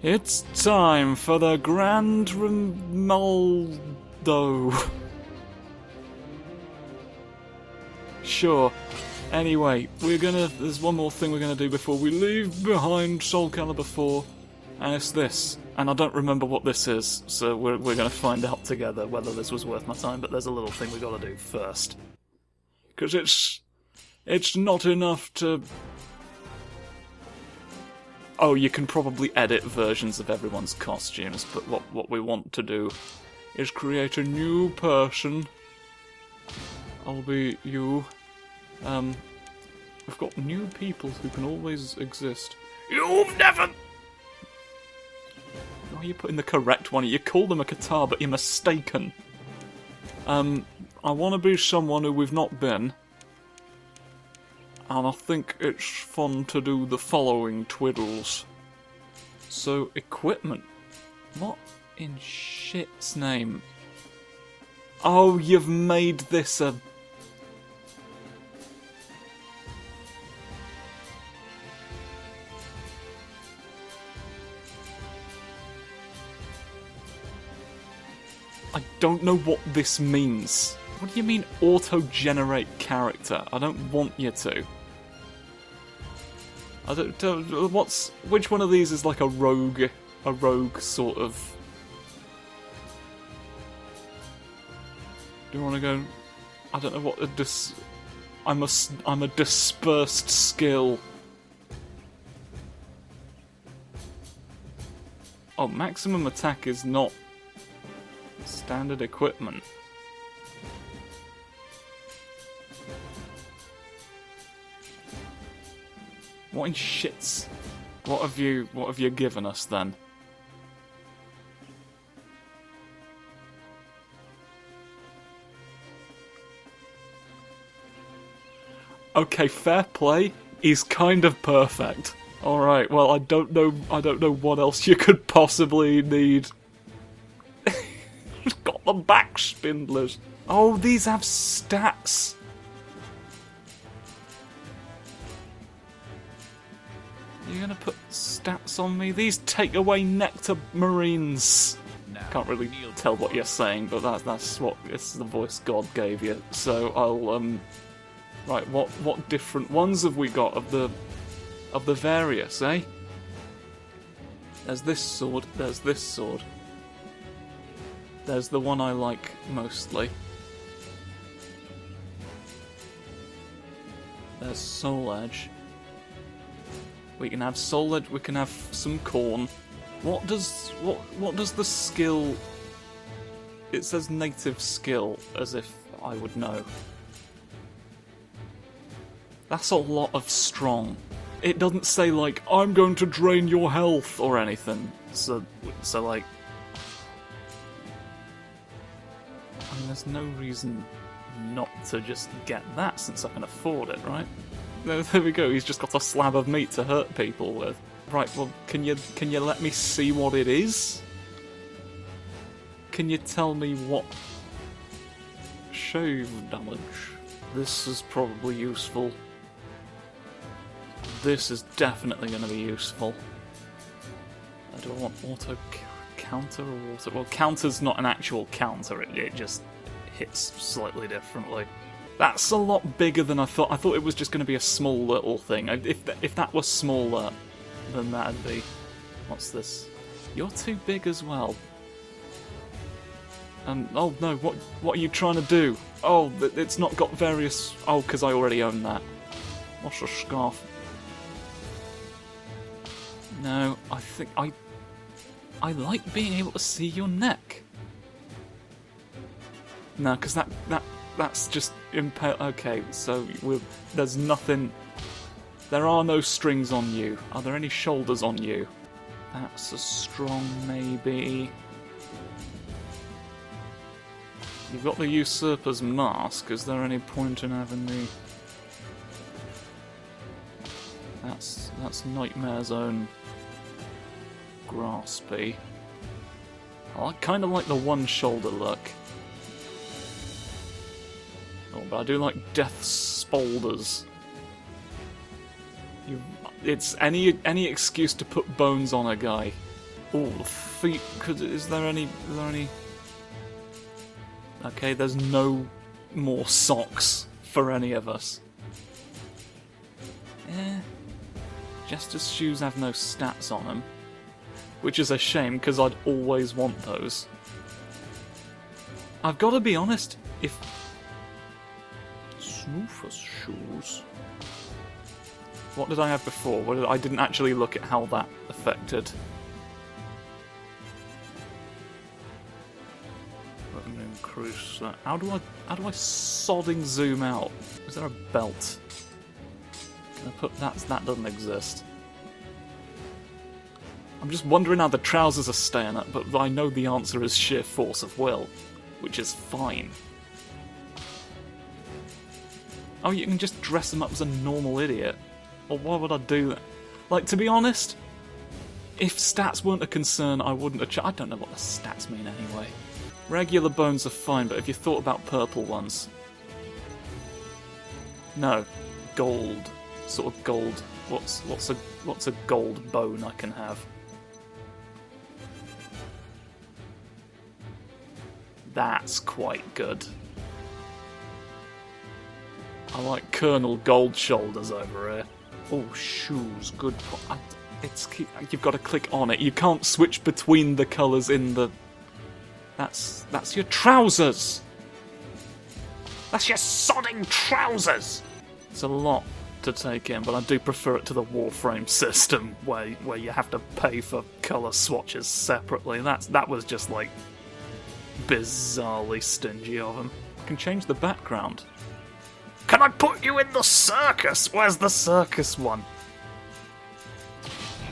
It's time for the Grand Rimaldo. Sure. Anyway, there's one more thing we're gonna do before we leave behind SOULCALIBUR 4, and it's this. And I don't remember what this is, so we're gonna find out together whether this was worth my time, but there's a little thing we gotta do first. Because it's not enough to... Oh, you can probably edit versions of everyone's costumes, but what we want to do is create a new person. I'll be you. We've got new people who can always exist. You've never... Why are you putting the correct one? You call them a guitar, but you're mistaken. I want to be someone who we've not been. And I think it's fun to do the following twiddles. So, equipment. What in shit's name? Oh, you've made this a... I don't know what this means. What do you mean auto-generate character? I don't want you to. I don't which one of these is like a rogue sort of... Do you want to go... I don't know what I'm a dispersed skill. Oh, maximum attack is not standard equipment. What in shits? What have you given us then? Okay, fair play. He's kind of perfect. All right. Well, I don't know what else you could possibly need. He's got the back spindlers. Oh, these have stats. You're gonna put stats on me? These take away nectar marines. Can't really tell what you're saying, but that's the voice God gave you. So I'll right. What different ones have we got of the various? Eh? There's this sword. There's this sword. There's the one I like mostly. There's Soul Edge. We can have Soul Edge, we can have some corn. What does the skill... It says native skill, as if I would know. That's a lot of strong. It doesn't say, like, I'm going to drain your health or anything. So like... I mean, there's no reason not to just get that since I can afford it, right? There we go, he's just got a slab of meat to hurt people with. Right, well, can you let me see what it is? Can you tell me what... Shave damage. This is probably useful. This is definitely going to be useful. Do I want auto counter or auto... Well, counter's not an actual counter, it just hits slightly differently. That's a lot bigger than I thought. I thought it was just going to be a small little thing. If that was smaller, then that'd be... What's this? You're too big as well. And oh no, what are you trying to do? Oh, it's not got various... Oh, because I already own that. What's a scarf? No, I think I like being able to see your neck. No, because that's just impale. Okay, so there's nothing. There are no strings on you. Are there any shoulders on you? That's a strong maybe. You've got the Usurper's Mask. Is there any point in having the... That's Nightmare Zone Graspy. I kind of like the one shoulder look. Oh, but I do like Death Spolders. It's any excuse to put bones on a guy. Oh, the feet. Is there any? Okay, there's no more socks for any of us. Jester's shoes have no stats on them, which is a shame because I'd always want those. I've got to be honest. If Snoofer's shoes. What did I have before? I didn't actually look at how that affected. Increase that. How do I sodding zoom out? Is there a belt? Can I put that doesn't exist. I'm just wondering how the trousers are staying up, but I know the answer is sheer force of will, which is fine. Oh, you can just dress them up as a normal idiot. Well, why would I do that? Like, to be honest, if stats weren't a concern, I wouldn't have... I don't know what the stats mean anyway. Regular bones are fine, but if you thought about purple ones... No. Gold. Sort of gold. What's a gold bone I can have? That's quite good. I like Colonel Gold Shoulders over here. Oh, shoes, good. You've got to click on it. You can't switch between the colours in the... That's your trousers! That's your sodding trousers! It's a lot to take in, but I do prefer it to the Warframe system, where you have to pay for colour swatches separately. That was just, like, bizarrely stingy of them. I can change the background. Can I put you in the circus? Where's the circus one?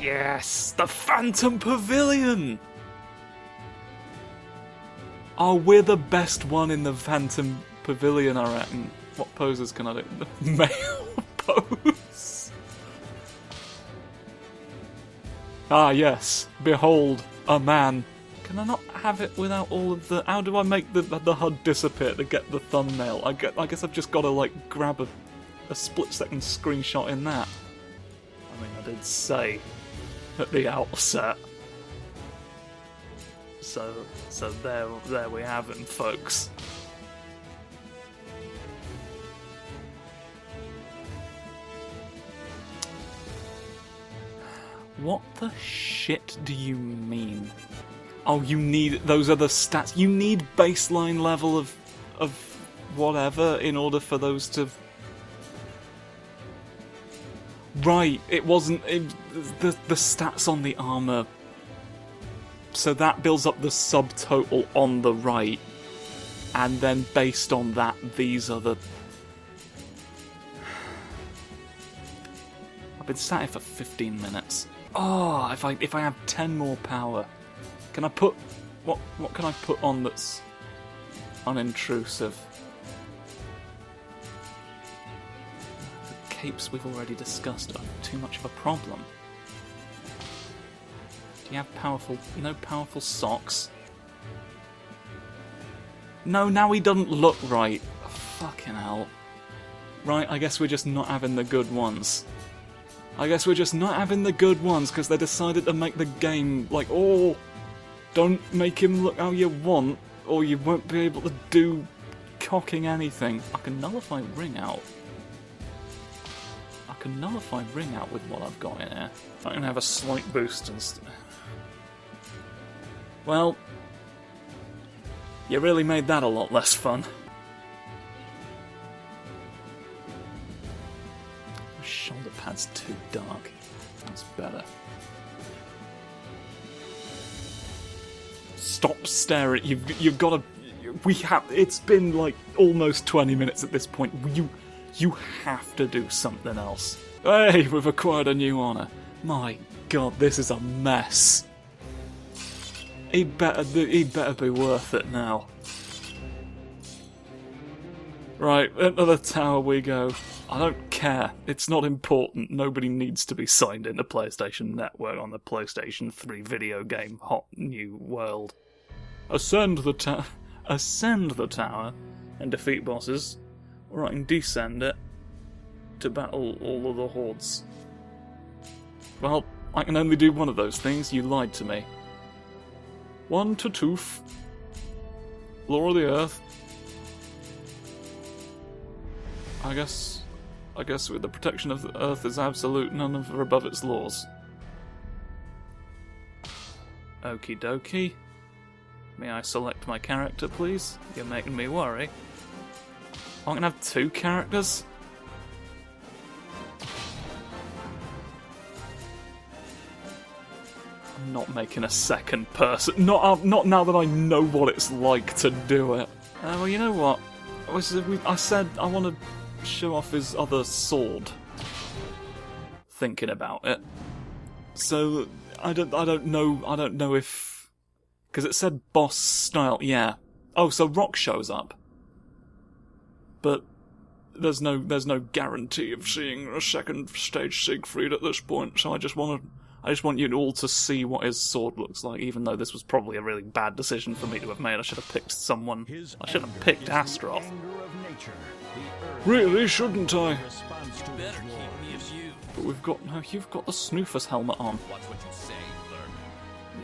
Yes, the Phantom Pavilion! Oh, we're the best one in the Phantom Pavilion, I reckon. What poses can I do? The male pose. Ah, yes. Behold, a man. Can I not have it without all of the... How do I make the HUD disappear to get the thumbnail? I guess I've just got to, like, grab a split-second screenshot in that. I mean, I did say at the outset. So there we have him, folks. What the shit do you mean? Oh, you need those other stats. You need baseline level of whatever in order for those to... Right, it wasn't... the stats on the armour. So that builds up the subtotal on the right. And then based on that, these are the... I've been sat here for 15 minutes. Oh, if I have 10 more power... Can I put... What can I put on that's unintrusive? The capes we've already discussed are too much of a problem. Do you have powerful... No powerful socks? No, now he doesn't look right. Fucking hell. Right, I guess we're just not having the good ones. I guess we're just not having the good ones because they decided to make the game like, oh... Don't make him look how you want, or you won't be able to do cocking anything. I can nullify ring out. I can nullify ring out with what I've got in here. I'm gonna have a slight boost and well, you really made that a lot less fun. Shoulder pad's too dark. That's better. Stop staring. You've got to... We have... It's been like almost 20 minutes at this point. You have to do something else. Hey, we've acquired a new honour. My god, this is a mess. He'd better be worth it now. Right, into the tower we go. I don't care. It's not important. Nobody needs to be signed into PlayStation Network on the PlayStation 3 video game hot new world. Ascend the tower and defeat bosses, or I can descend it to battle all of the hordes. Well, I can only do one of those things. You lied to me. 1 to tooth. Law of the earth. I guess with the protection of the earth is absolute, none of are above its laws. Okie dokie. May I select my character, please? You're making me worry. I'm gonna have 2 characters? I'm not making a second person. Not now that I know what it's like to do it. Well, you know what? I said I want to show off his other sword. Thinking about it. So I don't know if, because it said boss style. Yeah. Oh, so Rock shows up. But there's no guarantee of seeing a second stage Siegfried at this point. So I just want you all to see what his sword looks like. Even though this was probably a really bad decision for me to have made. I should have picked someone. I should have picked Astroth. Really, shouldn't I? But we've got you've got the Snoofer's helmet on.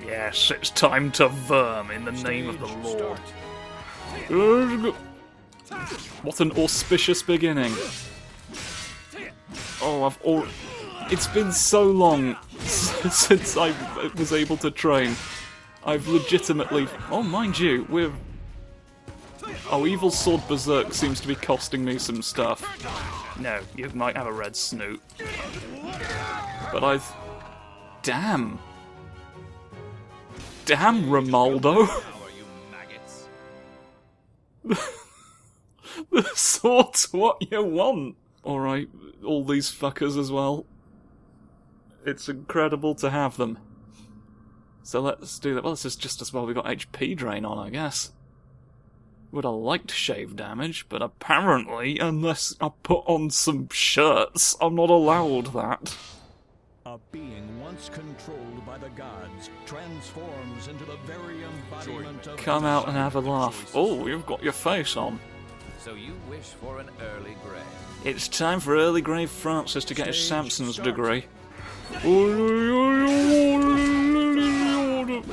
Yes, it's time to verm in the name of the Lord. What an auspicious beginning. Oh, it's been so long since I was able to train. I've legitimately... Oh, mind you, we're... Oh, Evil Sword Berserk seems to be costing me some stuff. No, you might have a red snoot. But I've... Damn. Damn, Rimaldo. The sword's what you want. Alright, all these fuckers as well. It's incredible to have them. So let's do that. Well, this is just as well we got HP drain on, I guess. Would have liked shave damage, but apparently, unless I put on some shirts, I'm not allowed that. A being once controlled by the gods transforms into the very embodiment of... Come out and have a laugh. Oh, you've got your face on. So you wish for an early grave. It's time for early grave Francis to get his Samson's degree.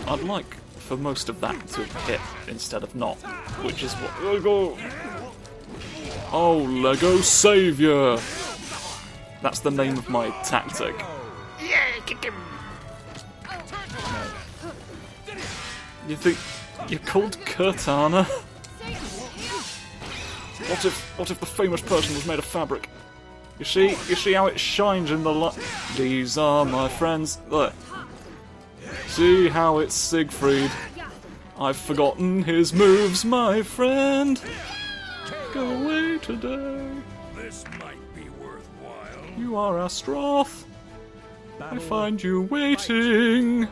I'd like for most of that to hit instead of not, which is what... Lego! Oh, Lego Saviour! That's the name of my tactic. Yeah, kick him. You think you're called Cortana? What if the famous person was made of fabric? You see how it shines in the light? These are my friends. Look. See how it's Siegfried. I've forgotten his moves, my friend. Go away today. This might be worthwhile. You are Astroth. I find you waiting.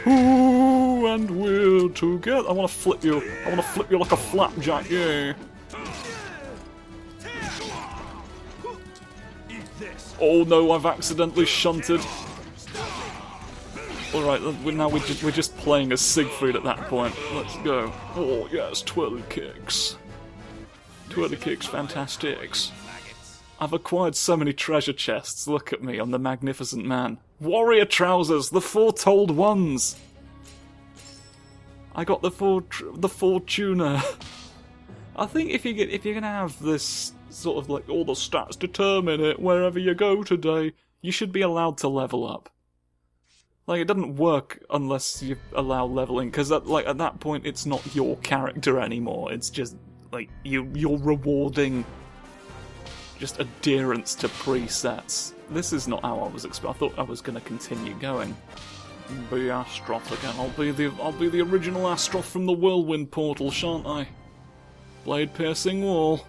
Ooh, and we're together. I want to flip you. I want to flip you like a flapjack. Yeah. Oh no, I've accidentally shunted. Alright, now we're just playing as Siegfried at that point. Let's go. Oh yes, twirly kicks. Twirly kicks, fantastics. I've acquired so many treasure chests. Look at me, I'm the magnificent man. Warrior trousers, the foretold ones! I got the Fortuner. I think if you're gonna have this sort of like all the stats determine it wherever you go today, you should be allowed to level up. Like, it doesn't work unless you allow leveling, because at that point it's not your character anymore. It's just like you're rewarding just adherence to presets. This is not how I was expecting. I thought I was going to continue going. Be Astroth again. I'll be the original Astroth from the Whirlwind Portal, shan't I? Blade piercing wall.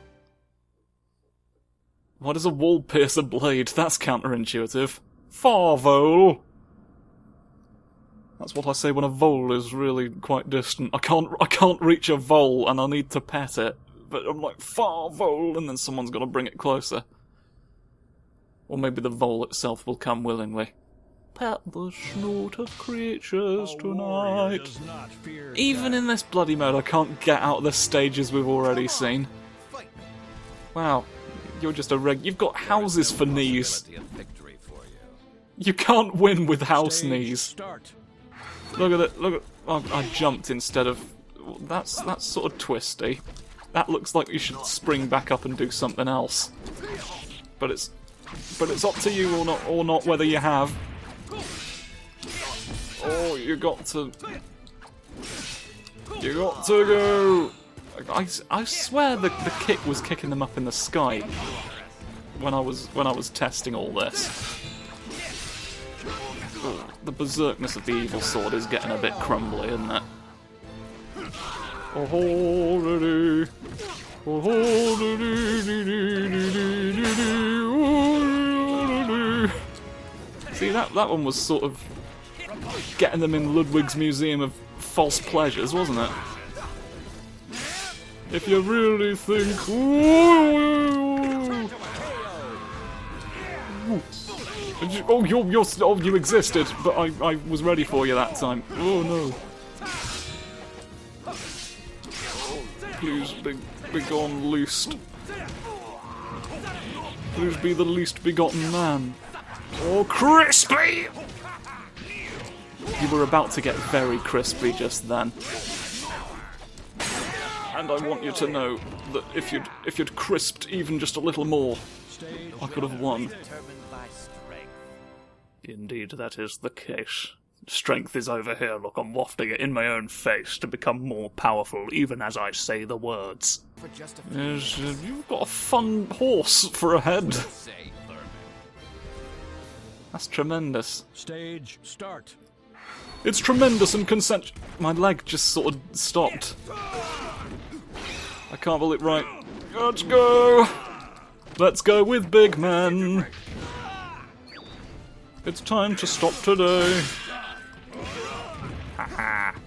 Why does a wall pierce a blade? That's counterintuitive. Farvole. That's what I say when a vole is really quite distant. I can't reach a vole and I need to pet it. But I'm like, Farvole, and then someone's got to bring it closer. Or maybe the vole itself will come willingly. Pet the snoot of creatures tonight. Even in this bloody mode, I can't get out of the stages we've already seen. Wow, you're just a you've got houses for knees. You can't win with house knees. Look at it, look at... Oh, I jumped instead of... That's sort of twisty. That looks like you should spring back up and do something else. But it's up to you or not whether you have. Oh, you got to go. I swear the kick was kicking them up in the sky when I was testing all this. Oh, the berserkness of the evil sword is getting a bit crumbly, isn't it? See, that one was sort of getting them in Ludwig's Museum of False Pleasures, wasn't it? If you really think... Oh, you existed, but I was ready for you that time. Oh no. Please be gone loosed. Please be the least begotten man. Oh, crispy! You were about to get very crispy just then. And I want you to know that if you'd crisped even just a little more, I could have won. Indeed, that is the case. Strength is over here, look, I'm wafting it in my own face to become more powerful, even as I say the words. Yes, you've got a fun horse for a head. That's tremendous. Stage start. It's tremendous and consent. My leg just sort of stopped. I can't believe... Right. Let's go! Let's go with big men. It's time to stop today. Haha.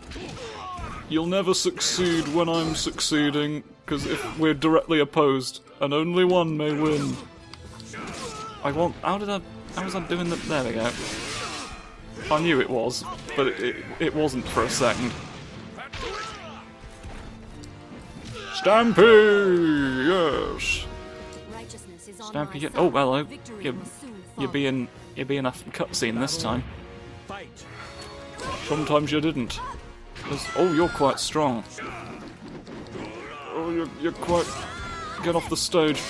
You'll never succeed when I'm succeeding, because if we're directly opposed, and only one may win. How was I doing that? There we go. I knew it was, but it wasn't for a second. Stampy! Yes! Stampy, oh, hello. You're being a cutscene this time. Sometimes you didn't. Oh, you're quite strong. Oh, you're quite... Get off the stage.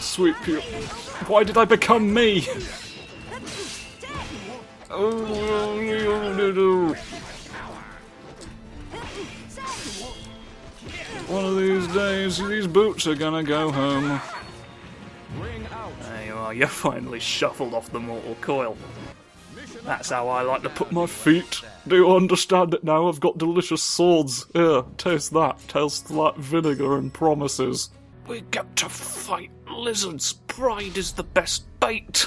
Sweep you. Why did I become me? Oh, one of these days, these boots are gonna go home. There you are, you finally shuffled off the mortal coil. That's how I like to put my feet. Do you understand it now? I've got delicious swords. Here, taste that. Tastes like vinegar and promises. We get to fight lizards. Pride is the best bait.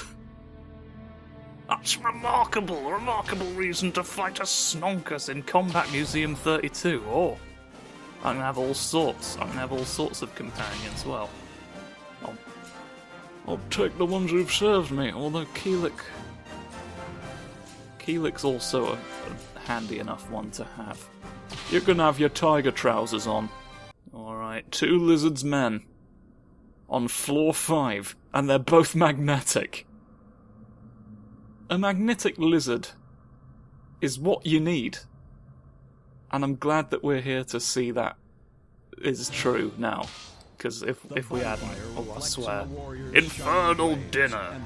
That's remarkable. A remarkable reason to fight a Snonkus in Combat Museum 32. Oh, I can have all sorts. I can have all sorts of companions. Well, I'll take the ones who've served me. Although Keelik's also a handy enough one to have. You can have your tiger trousers on. Alright, 2 lizards men. On floor 5, and they're both magnetic. A magnetic lizard is what you need. And I'm glad that we're here to see that is true now. Because if we hadn't, I swear. Infernal dinner!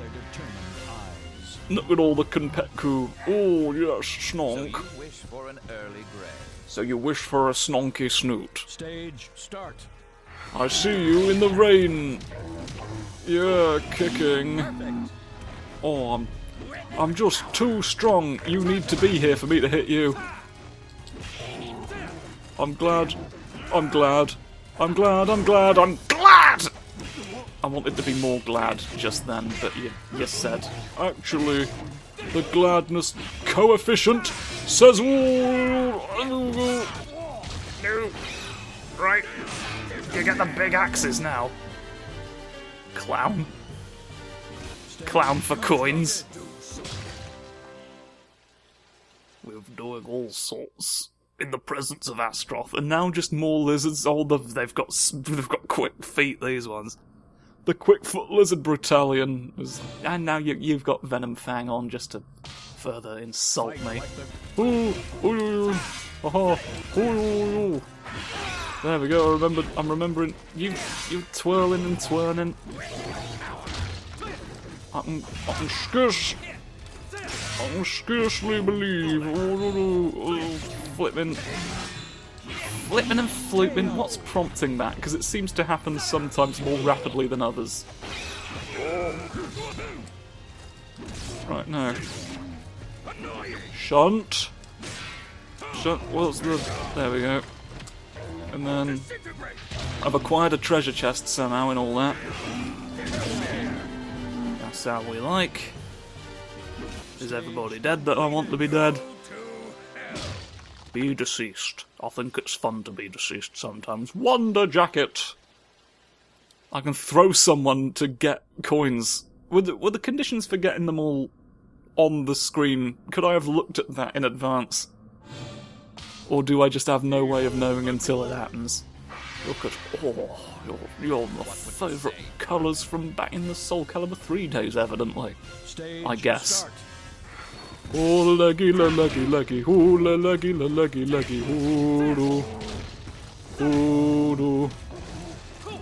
Look at all the Kenpeku. Oh, yes, snonk. So you wish for an early grave. So you wish for a snonky snoot. Stage start. I see you in the rain. Yeah, kicking. Oh, I'm just too strong. You need to be here for me to hit you. I'm glad. I wanted to be more glad just then, but you said, actually, the gladness coefficient says... No. Right. You get the big axes now. Clown. Clown for coins. We're doing all sorts in the presence of Astroth, and now just more lizards. Oh, they've got quick feet, these ones. The Quickfoot Lizard Battalion, and now you've got Venom Fang on just to further insult me. Ooh, ooh, aha, ooh. There we go. I'm remembering you twirling and twirling. I can scarcely believe. Flipping and flooping. What's prompting that? Because it seems to happen sometimes more rapidly than others. Right, now. Shunt. What's the... There we go. And then... I've acquired a treasure chest somehow and all that. That's how we like. Is everybody dead that I want to be dead? Be deceased. I think it's fun to be deceased sometimes. Wonder Jacket! I can throw someone to get coins. Were the conditions for getting them all on the screen? Could I have looked at that in advance? Or do I just have no way of knowing until it happens? Look at... Oh, you're my favourite colours from back in the SOULCALIBUR 3 days, evidently. I guess. Oh, leggy, leggy, leggy, oh, leggy, leggy, leggy, oh, oh,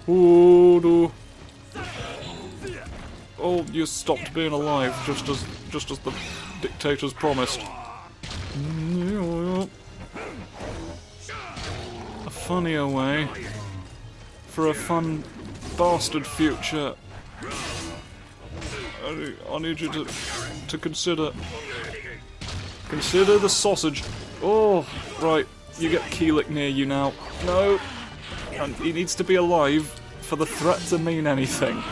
oh, oh, you stopped being alive, just as the dictators promised. A funnier way for a fun bastard future. I need you to consider the sausage. Oh, right. You get Keelik near you now. No. And he needs to be alive for the threat to mean anything.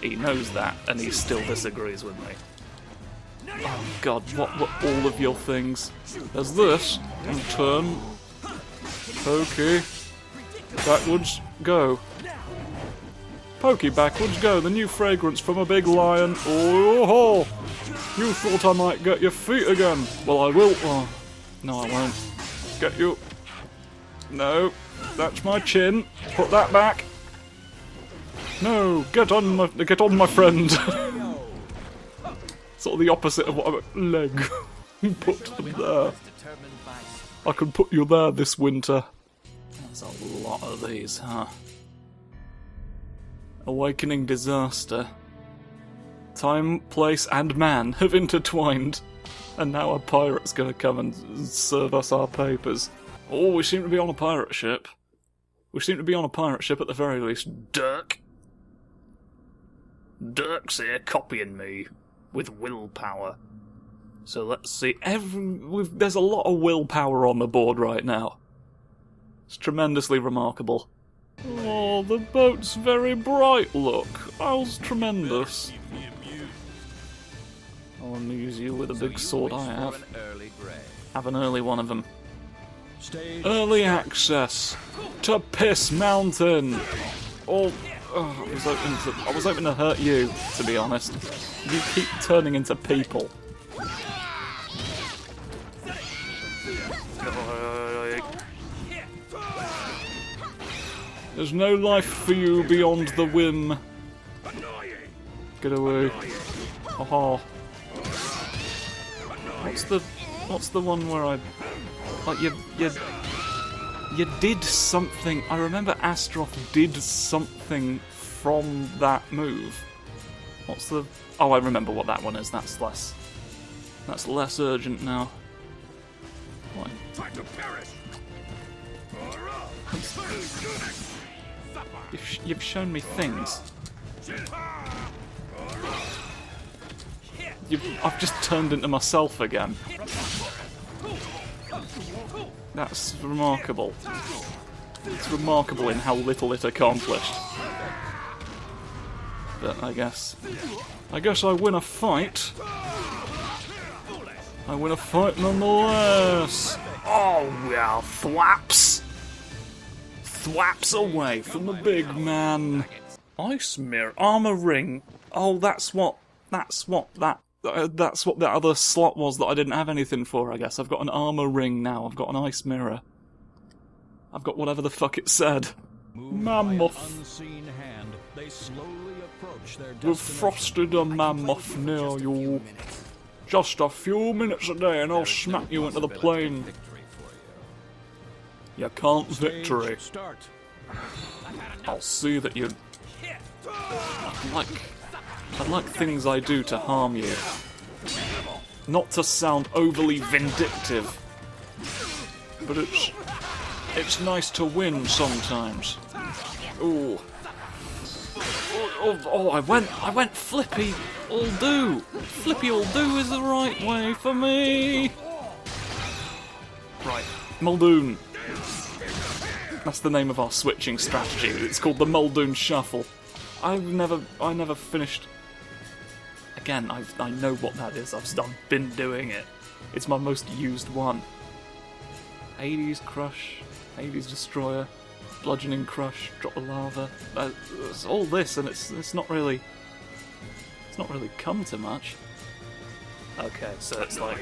He knows that, and he still disagrees with me. Oh god, what were all of your things? There's this. And turn. Pokey. Backwards. Go. Pokey, backwards. Go. The new fragrance from a big lion. Oh ho! You thought I might get your feet again. Well, I will. Oh, no, I won't. Get you. No. That's my chin. Put that back. No. Get on, my friend. Sort of the opposite of what I'm... Leg. Put them there. I can put you there this winter. There's a lot of these, huh? Awakening disaster. Time, place, and man have intertwined. And now a pirate's gonna come and serve us our papers. Oh, we seem to be on a pirate ship. We seem to be on a pirate ship at the very least. Dirk. Dirk's here copying me. With willpower. So let's see. There's a lot of willpower on the board right now. It's tremendously remarkable. Oh, the boat's very bright, look. How's tremendous. I'll amuse you with a big sword I have. Have an early one of them. Early access to Piss Mountain. Oh, I was hoping to hurt you, to be honest. You keep turning into people. There's no life for you beyond the whim. Get away. Aha. What's the one where I... Like, you did something... I remember Astroth did something from that move. What's the... Oh, I remember what that one is. That's less urgent now. What? You've shown me things. I've just turned into myself again. That's remarkable. It's remarkable in how little it accomplished. But I guess I win a fight. I win a fight nonetheless. Oh well, thwaps. Thwaps away from the big man. Ice mirror, armor ring. Oh, that's what that other slot was that I didn't have anything for, I guess. I've got an armor ring now. I've got an ice mirror. I've got whatever the fuck it said. Mammoth. Unseen hand, they slowly approach their We've destination. frosted a mammoth near you. Just a few minutes a day and I'll smack you into the plane. Victory for you. You can't Stage victory. Start. I'll see that you... I'd like things I do to harm you. Not to sound overly vindictive. But it's nice to win sometimes. Ooh. Oh, I went flippy all do. Flippy all do is the right way for me. Right, Muldoon. That's the name of our switching strategy. It's called the Muldoon Shuffle. I never finished. Again, I know what that is. I've been doing it. It's my most used one. Hades Crush, Hades Destroyer, Bludgeoning Crush, Drop the Lava. It's all this, and it's not really come to much. Okay, so it's like,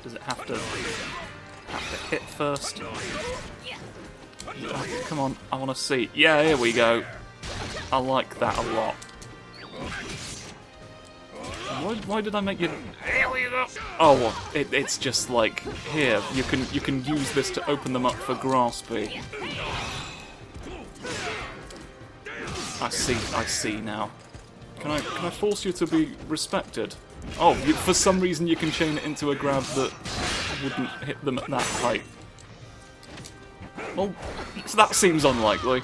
does it have to hit first? Oh, come on, I want to see. Yeah, here we go. I like that a lot. Why did I make you? Oh, well, it's just like here. You can use this to open them up for Graspy. I see now. Can I force you to be respected? Oh, for some reason you can chain it into a grab that wouldn't hit them at that height. Well, so that seems unlikely.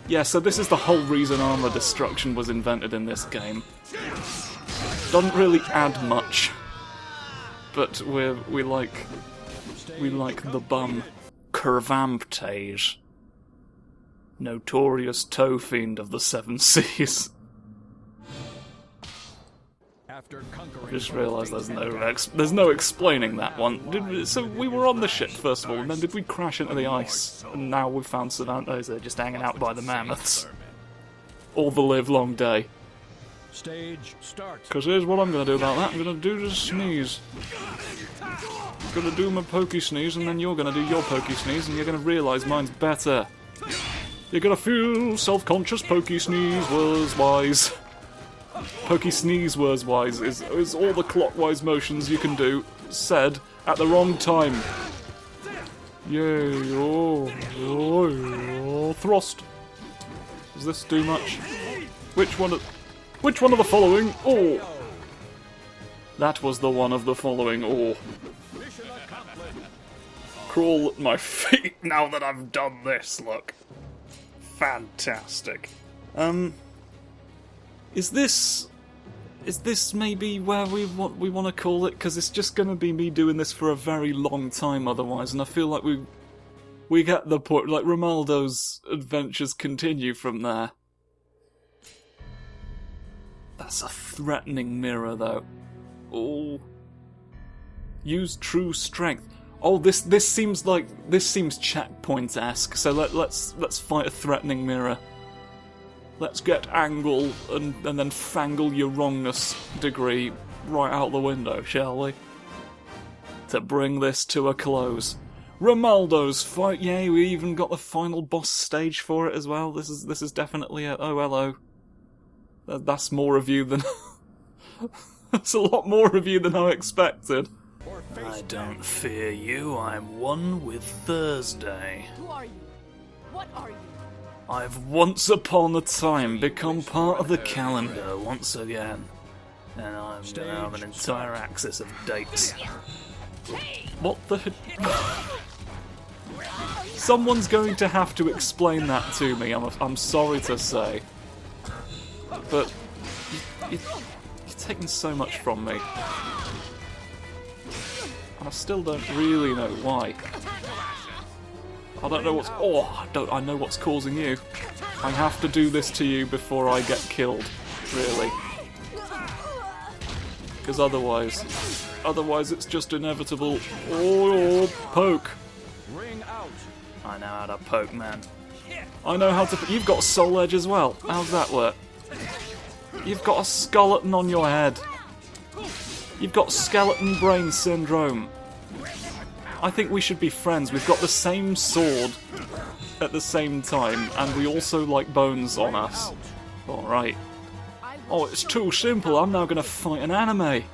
Yeah, so this is the whole reason armor destruction was invented in this game. Doesn't really add much, but we like the bum. Curvamptage, notorious toe fiend of the Seven Seas. After conquering Just realised there's no explaining that one. So we were on the ship first of all, and then did we crash into the ice? And now we found Cervantes there just hanging out by the mammoths all the live long day. Stage start. Because here's what I'm going to do about that. I'm going to do the sneeze. I'm going to do my pokey sneeze, and then you're going to do your pokey sneeze, and you're going to realise mine's better. You're going to feel self-conscious. Pokey sneeze was wise. Pokey sneeze was wise is all the clockwise motions you can do, said at the wrong time. Yay, oh, thrust. Does this do much? Which one of the following? Oh! That was the one of the following. Oh. Crawl at my feet now that I've done this, look. Fantastic. Is this maybe where we want to call it? Because it's just going to be me doing this for a very long time otherwise, and I feel like we get the point. Like, Rimaldo's adventures continue from there. That's a threatening mirror, though. Oh. Use true strength. Oh, this seems checkpoint-esque. So let's fight a threatening mirror. Let's get angle and then fangle your wrongness degree right out the window, shall we? To bring this to a close. Rimaldo's fight. Yay, we even got the final boss stage for it as well. This is definitely a oh hello. That's more review than... That's a lot more review than I expected. I don't fear you, I'm one with Thursday. Who are you? What are you? I've once upon a time become part of the calendar once again. And I'm gonna have an entire axis of dates. What the... Someone's going to have to explain that to me, I'm sorry to say. But you're taking so much from me. And I still don't really know why. I don't know what's... Oh, I know what's causing you. I have to do this to you before I get killed. Really. Because otherwise it's just inevitable. Oh, poke. Ring out. I know how to poke, man. I know how to... You've got Soul Edge as well. How's that work? You've got a skeleton on your head. You've got skeleton brain syndrome. I think we should be friends. We've got the same sword at the same time, and we also like bones on us. Alright. I Oh, will it's show too you simple. how I'm now gonna fight an anime.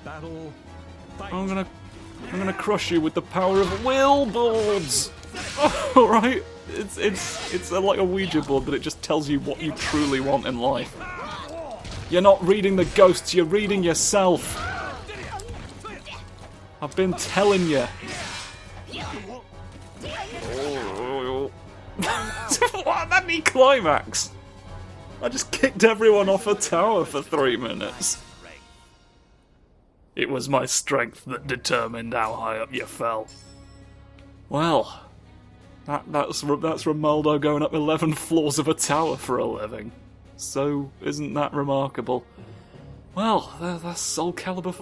Battle. Fight. I'm gonna crush you with the power of will boards. Alright. It's like a Ouija board, but it just tells you what you truly want in life. You're not reading the ghosts, you're reading yourself. I've been telling you. What? That me climax? I just kicked everyone off a tower for 3 minutes. It was my strength that determined how high up you fell. Well, that's Rimaldo going up 11 floors of a tower for a living. So, isn't that remarkable? Well, that's SOULCALIBUR.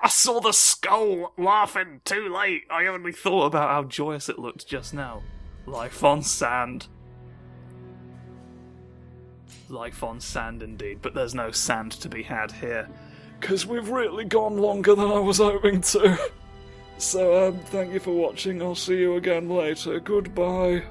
I saw the skull laughing too late. I only thought about how joyous it looked just now. Life on sand. Life on sand indeed, but there's no sand to be had here. 'Cause we've really gone longer than I was hoping to. So, thank you for watching. I'll see you again later. Goodbye.